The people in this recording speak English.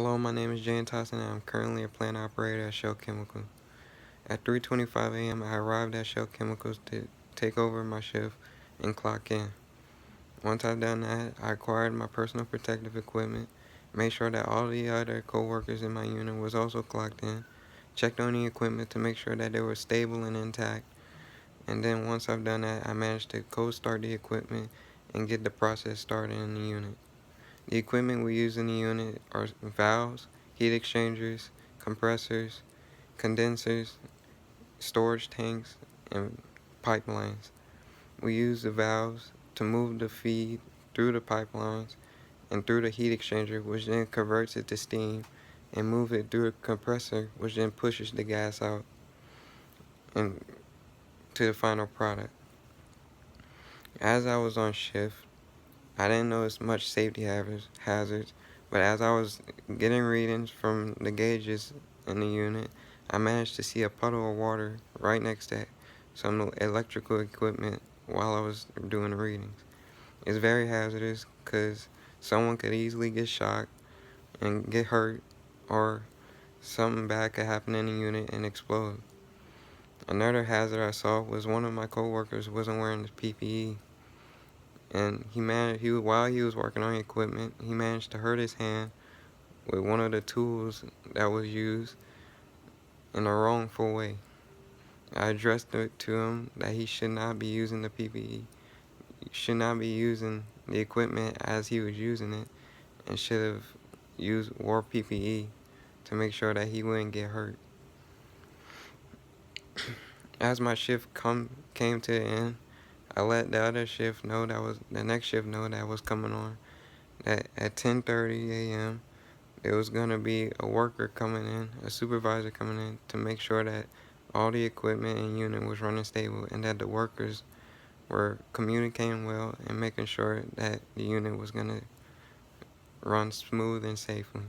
Hello, my name is Jane Tyson and I'm currently a plant operator at Shell Chemical. At 3:25 a.m. I arrived at Shell Chemicals to take over my shift and clock in. Once I've done that, I acquired my personal protective equipment, made sure that all the other co-workers in my unit was also clocked in, checked on the equipment to make sure that they were stable and intact, and then once I've done that, I managed to cold start the equipment and get the process started in the unit. The equipment we use in the unit are valves, heat exchangers, compressors, condensers, storage tanks, and pipelines. We use the valves to move the feed through the pipelines and through the heat exchanger, which then converts it to steam, and move it through a compressor, which then pushes the gas out and to the final product. As I was on shift, I didn't notice much safety hazards, but as I was getting readings from the gauges in the unit, I managed to see a puddle of water right next to some electrical equipment while I was doing the readings. It's very hazardous because someone could easily get shocked and get hurt, or something bad could happen in the unit and explode. Another hazard I saw was one of my coworkers wasn't wearing his PPE. And while he was working on the equipment, he managed to hurt his hand with one of the tools that was used in a wrongful way. I addressed it to him that he should not be using the PPE. He should not be using the equipment as he was using it, and should have wore PPE to make sure that he wouldn't get hurt. As my shift came to the end, I let the other shift know the next shift know that was coming on, that at 10:30 a.m. there was going to be a worker coming in, a supervisor coming in to make sure that all the equipment and unit was running stable, and that the workers were communicating well and making sure that the unit was going to run smooth and safely.